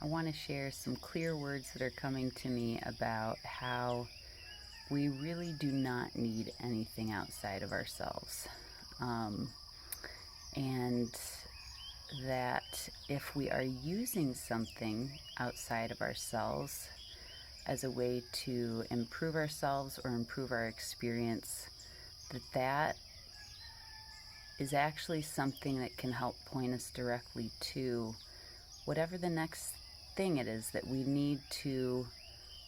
I want to share some clear words that are coming to me about how we really do not need anything outside of ourselves. Um, and that if we are using something outside of ourselves as a way to improve ourselves or improve our experience, that is actually something that can help point us directly to whatever the next thing it is that we need to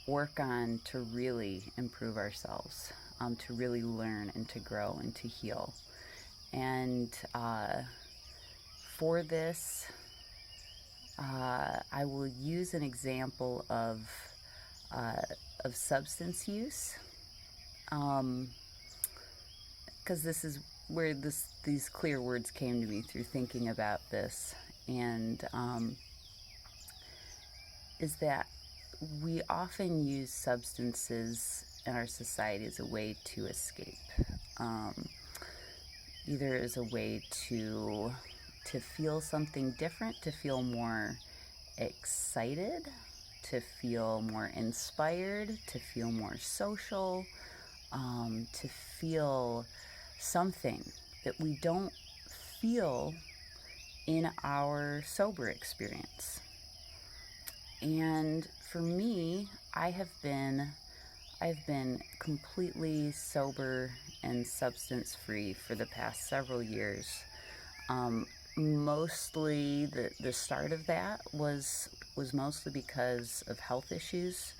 work on to really improve ourselves, to really learn and to grow and to heal. And for this, I will use an example of substance use, because this is where these clear words came to me through thinking about this, and is that we often use substances in our society as a way to escape, either as a way to feel something different, to feel more excited, to feel more inspired, to feel more social, to feel something that we don't feel in our sober experience. And for me, I've been completely sober and substance free for the past several years. Mostly the start of that was mostly because of health issues,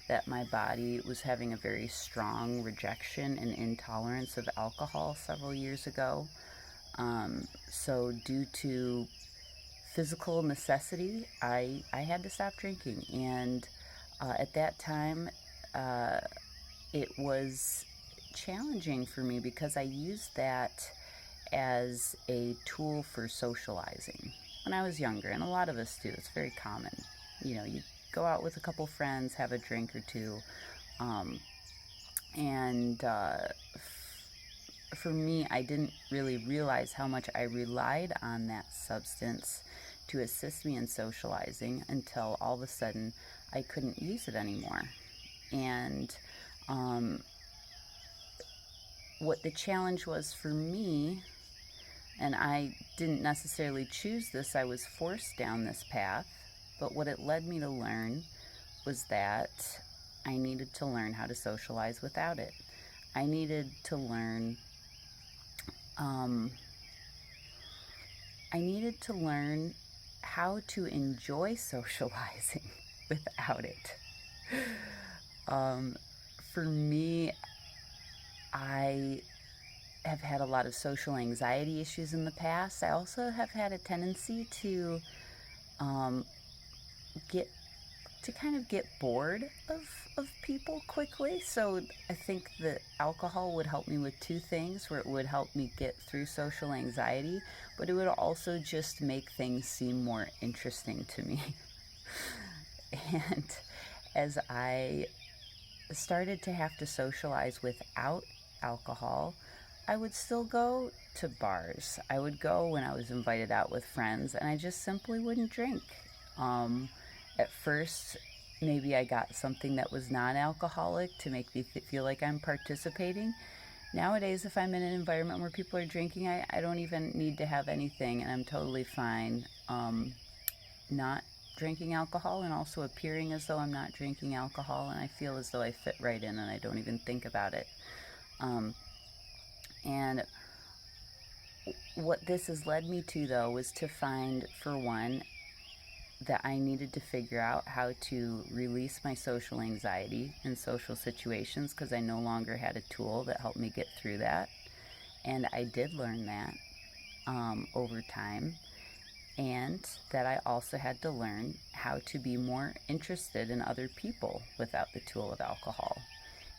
that my body was having a very strong rejection and intolerance of alcohol several years ago. So due to physical necessity, I had to stop drinking. And at that time, it was challenging for me because I used that as a tool for socializing when I was younger, and a lot of us do. It's very common. You go out with a couple friends, have a drink or two, and for me, I didn't really realize how much I relied on that substance to assist me in socializing until all of a sudden I couldn't use it anymore. And what the challenge was for me, and I didn't necessarily choose this, I was forced down this path, but what it led me to learn was that I needed to learn how to socialize without it. I needed to learn how to enjoy socializing without it. For me, I have had a lot of social anxiety issues in the past. I also have had a tendency to get bored of people quickly. So I think that alcohol would help me with two things, where it would help me get through social anxiety, but it would also just make things seem more interesting to me. And as I started to have to socialize without alcohol, I would still go to bars. I would go when I was invited out with friends, and I just simply wouldn't drink. At first, maybe I got something that was non-alcoholic to make me feel like I'm participating. Nowadays, if I'm in an environment where people are drinking, I don't even need to have anything, and I'm totally fine not drinking alcohol, and also appearing as though I'm not drinking alcohol, and I feel as though I fit right in and I don't even think about it. And what this has led me to, though, was to find, for one, that I needed to figure out how to release my social anxiety in social situations, because I no longer had a tool that helped me get through that. And I did learn that over time. And that I also had to learn how to be more interested in other people without the tool of alcohol.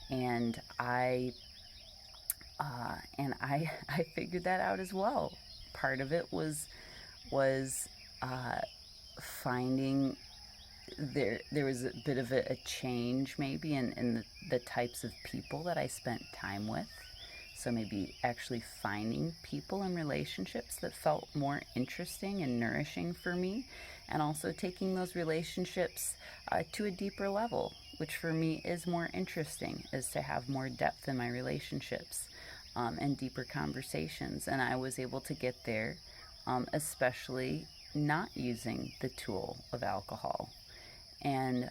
And I figured that out as well. Part of it was finding there was a bit of a change maybe in the types of people that I spent time with. So maybe actually finding people and relationships that felt more interesting and nourishing for me, and also taking those relationships to a deeper level, which for me is more interesting, is to have more depth in my relationships and deeper conversations. And I was able to get there, especially not using the tool of alcohol. And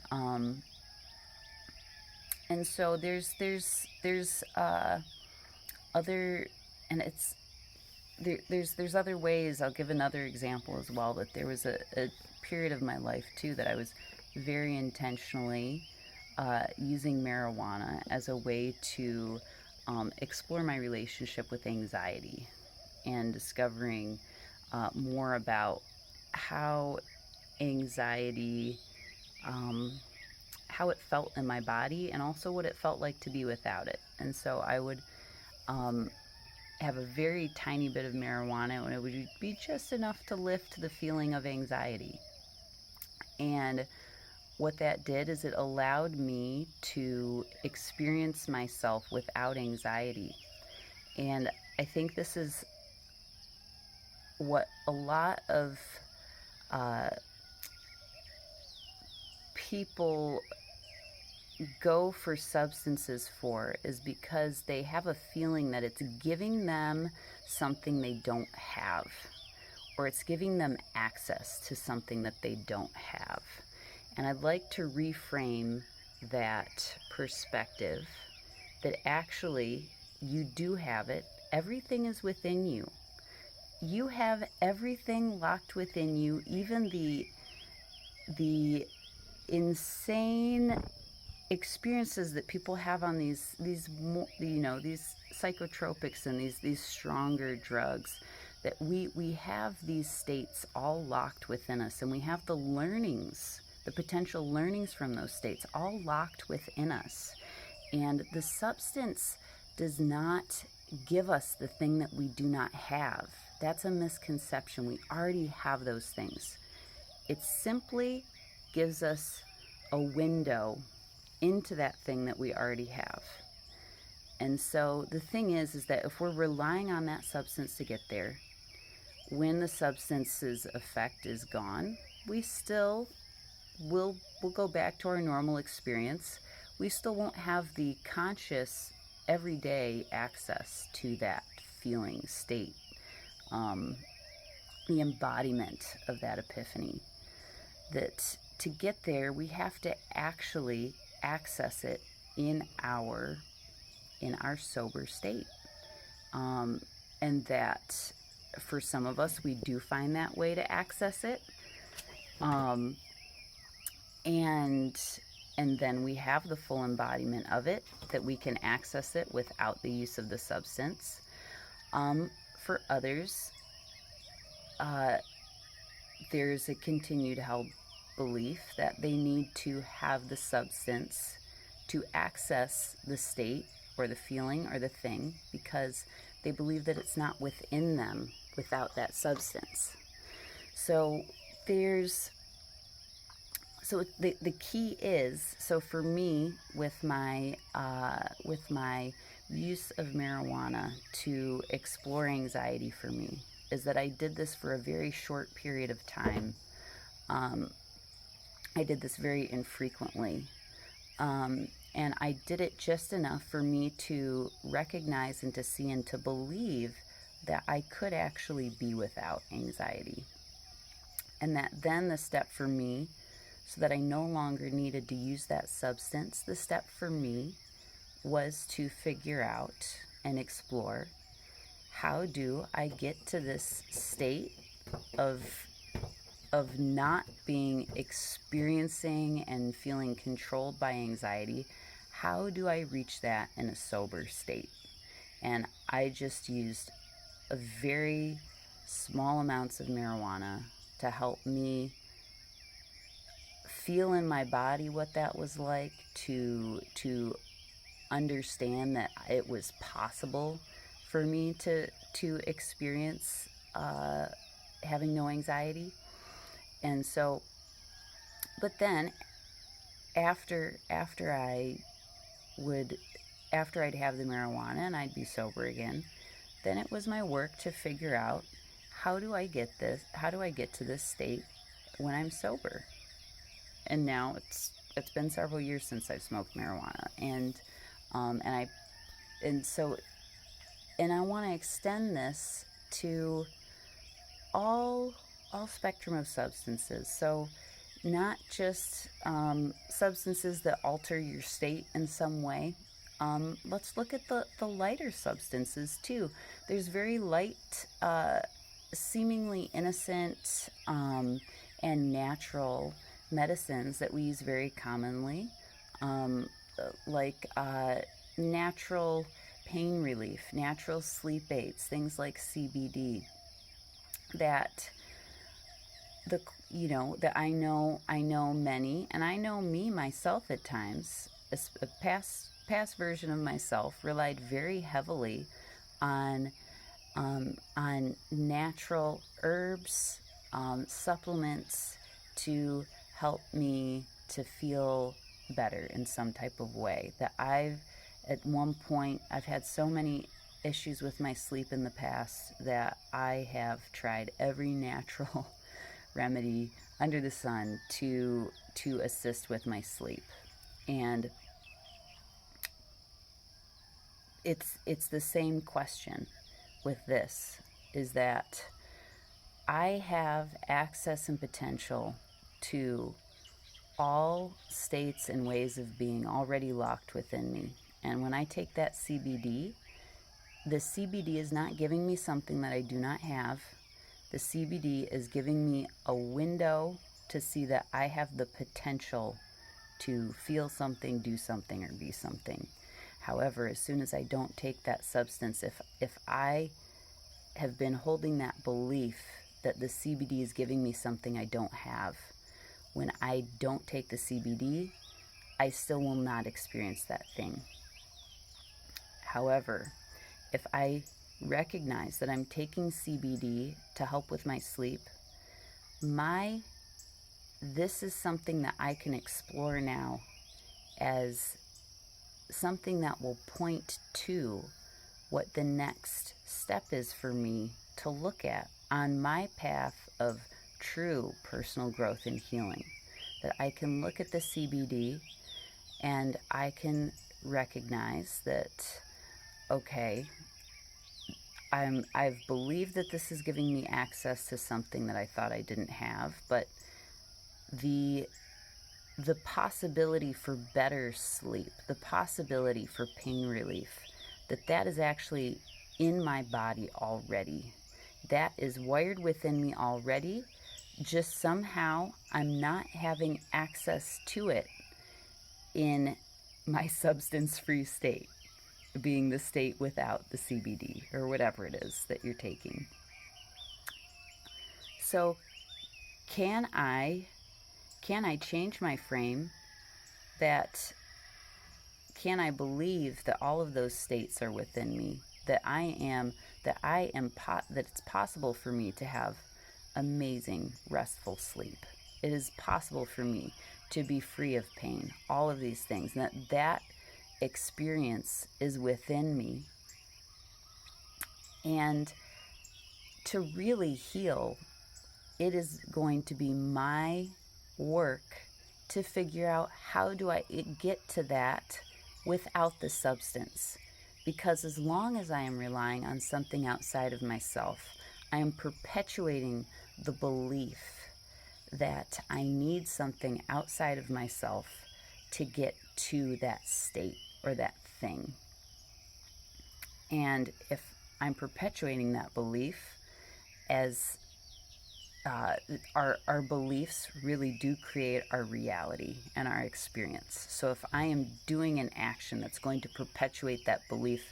so there's other, and there's other ways. I'll give another example as well. That there was a period of my life too that I was very intentionally using marijuana as a way to explore my relationship with anxiety, and discovering more about how anxiety, how it felt in my body, and also what it felt like to be without it. And so I would have a very tiny bit of marijuana, and it would be just enough to lift the feeling of anxiety. And what that did is it allowed me to experience myself without anxiety. And I think this is what a lot of people go for substances for, is because they have a feeling that it's giving them something they don't have, or it's giving them access to something that they don't have. And I'd like to reframe that perspective, that actually you do have it. Everything is within you. You have everything locked within you, even the insane experiences that people have on these psychotropics and these stronger drugs, that we have these states all locked within us, and we have the learnings, the potential learnings from those states all locked within us. And the substance does not give us the thing that we do not have. That's a misconception. We already have those things. It simply gives us a window into that thing that we already have. And so the thing is that if we're relying on that substance to get there, when the substance's effect is gone, we still we'll go back to our normal experience. We still won't have the conscious, everyday access to that feeling state, the embodiment of that epiphany. That to get there, we have to actually access it in our sober state. And that for some of us, we do find that way to access it. And then we have the full embodiment of it, that we can access it without the use of the substance. For others, there's a continued held belief that they need to have the substance to access the state or the feeling or the thing, because they believe that it's not within them without that substance. So the key is, so for me, with my use of marijuana to explore anxiety for me, is that I did this for a very short period of time. I did this very infrequently. And I did it just enough for me to recognize and to see and to believe that I could actually be without anxiety. And that then the step for me, so that I no longer needed to use that substance, the step for me was to figure out and explore, how do I get to this state of not experiencing and feeling controlled by anxiety? How do I reach that in a sober state? And I just used a very small amounts of marijuana to help me feel in my body what that was like, to understand that it was possible for me to experience having no anxiety. And so, but then after I would after I'd have the marijuana and I'd be sober again, then it was my work to figure out, how do I get to this state when I'm sober? And now it's been several years since I've smoked marijuana, um, and I and so and I want to extend this to all spectrum of substances. So not just substances that alter your state in some way. Let's look at the lighter substances too. There's very light, seemingly innocent, and natural medicines that we use very commonly, um, like natural pain relief, natural sleep aids, things like CBD, that the that I know many, and I know me myself at times, a past version of myself relied very heavily on natural herbs, supplements, to help me to feel better in some type of way. That at one point, I've had so many issues with my sleep in the past that I have tried every natural remedy under the sun to assist with my sleep. And it's the same question with this, is that I have access and potential to all states and ways of being already locked within me. And when I take that CBD, the CBD is not giving me something that I do not have. The CBD is giving me a window to see that I have the potential to feel something, do something, or be something. However, as soon as I don't take that substance, if I have been holding that belief that the CBD is giving me something I don't have, when I don't take the CBD, I still will not experience that thing. However, if I recognize that I'm taking CBD to help with my sleep, this is something that I can explore now as something that will point to what the next step is for me to look at on my path of true personal growth and healing. That I can look at the CBD and I can recognize that, okay, I've believed that this is giving me access to something that I thought I didn't have, but the possibility for better sleep, the possibility for pain relief, that is actually in my body already. That is wired within me already. Just somehow I'm not having access to it in my substance-free state, being the state without the CBD or whatever it is that you're taking. So can I change my frame? Can I believe that all of those states are within me, that it's possible for me to have amazing restful sleep? It is possible for me to be free of pain, all of these things, and that experience is within me. And to really heal, it is going to be my work to figure out, how do I get to that without the substance? Because as long as I am relying on something outside of myself, I am perpetuating the belief that I need something outside of myself to get to that state or that thing. And if I'm perpetuating that belief, as our beliefs really do create our reality and our experience. So if I am doing an action that's going to perpetuate that belief,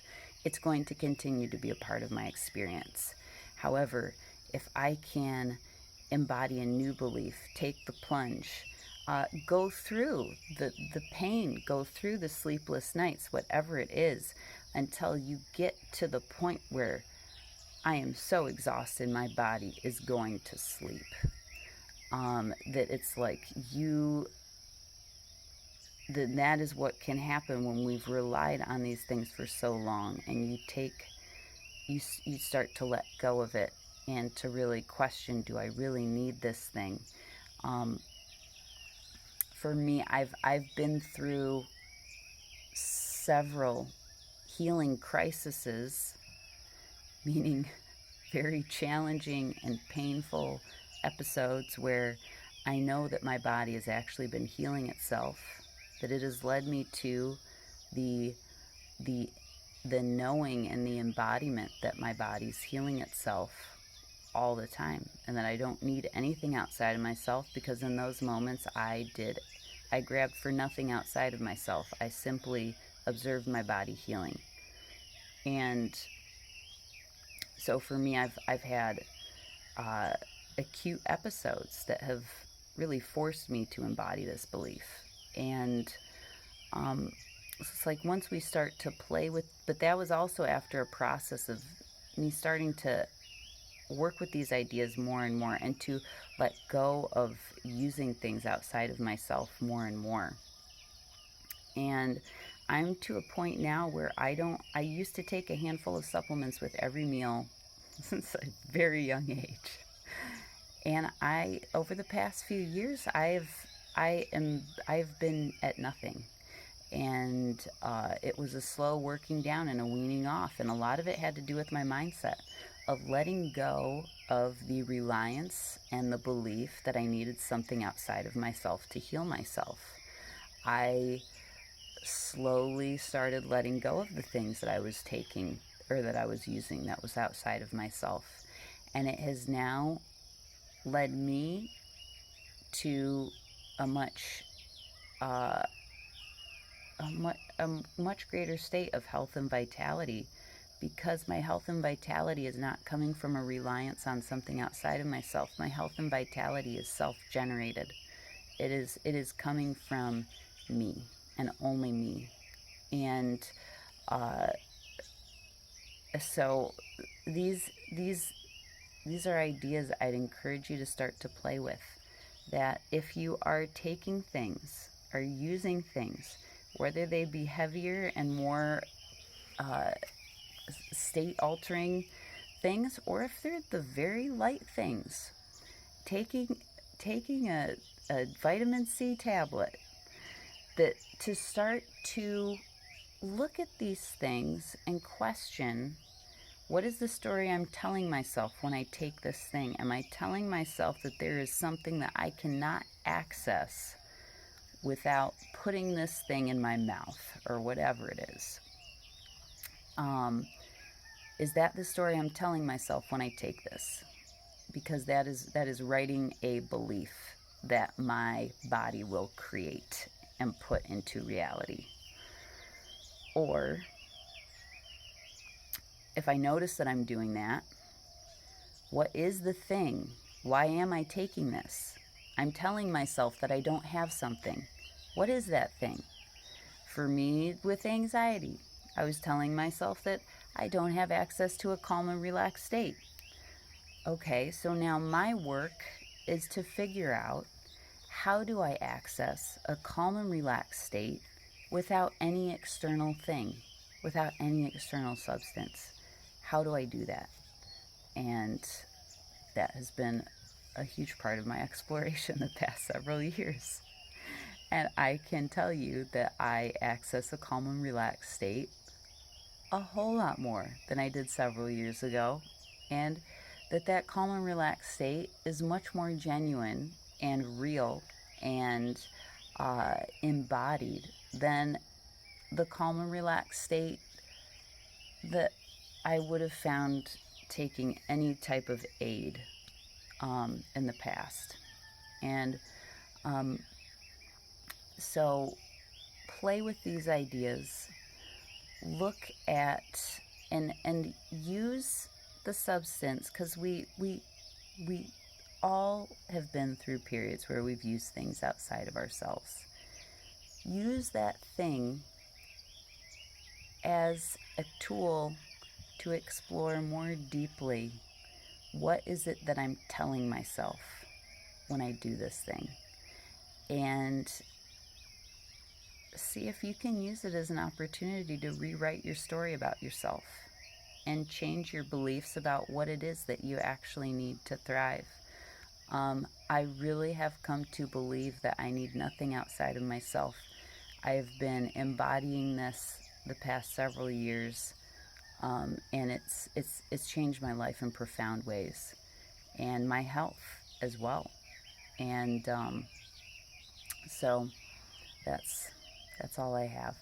it's going to continue to be a part of my experience. However, if I can embody a new belief, take the plunge, go through the pain, go through the sleepless nights, whatever it is, until you get to the point where I am so exhausted, my body is going to sleep. That it's like then that is what can happen when we've relied on these things for so long, and you start to let go of it and to really question, do I really need this thing? Um, for me, I've been through several healing crises, meaning very challenging and painful episodes where I know that my body has actually been healing itself, that it has led me to the the the knowing and the embodiment that my body's healing itself all the time, and that I don't need anything outside of myself, because in those moments I grabbed for nothing outside of myself. I simply observed my body healing. And so for me, I've had acute episodes that have really forced me to embody this belief. And it's like once we start to play with, but that was also after a process of me starting to work with these ideas more and more, and to let go of using things outside of myself more and more. And I'm to a point now where I used to take a handful of supplements with every meal since a very young age. And over the past few years, I've been at nothing. And it was a slow working down and a weaning off. And a lot of it had to do with my mindset of letting go of the reliance and the belief that I needed something outside of myself to heal myself. I slowly started letting go of the things that I was taking or that I was using that was outside of myself. And it has now led me to a much greater state of health and vitality, because my health and vitality is not coming from a reliance on something outside of myself. My health and vitality is self-generated. It is coming from me and only me. And so these are ideas I'd encourage you to start to play with. That if you are taking things or using things, whether they be heavier and more state-altering things, or if they're the very light things, taking a vitamin C tablet, that to start to look at these things and question, what is the story I'm telling myself when I take this thing? Am I telling myself that there is something that I cannot access without putting this thing in my mouth or whatever it is? Is that the story I'm telling myself when I take this? Because that is writing a belief that my body will create and put into reality. Or if I notice that I'm doing that, what is the thing? Why am I taking this? I'm telling myself that I don't have something. What is that thing? For me, with anxiety, I was telling myself that I don't have access to a calm and relaxed state. Okay, so now my work is to figure out, how do I access a calm and relaxed state without any external thing, without any external substance? How do I do that? And that has been a huge part of my exploration the past several years. And I can tell you that I access a calm and relaxed state a whole lot more than I did several years ago. And that calm and relaxed state is much more genuine and real and embodied than the calm and relaxed state that I would have found taking any type of aid in the past. And so play with these ideas, look at and use the substance, because we all have been through periods where we've used things outside of ourselves. Use that thing as a tool to explore more deeply, what is it that I'm telling myself when I do this thing? And see if you can use it as an opportunity to rewrite your story about yourself and change your beliefs about what it is that you actually need to thrive. I really have come to believe that I need nothing outside of myself. I've been embodying this the past several years, and it's changed my life in profound ways, and my health as well. And so that's all I have.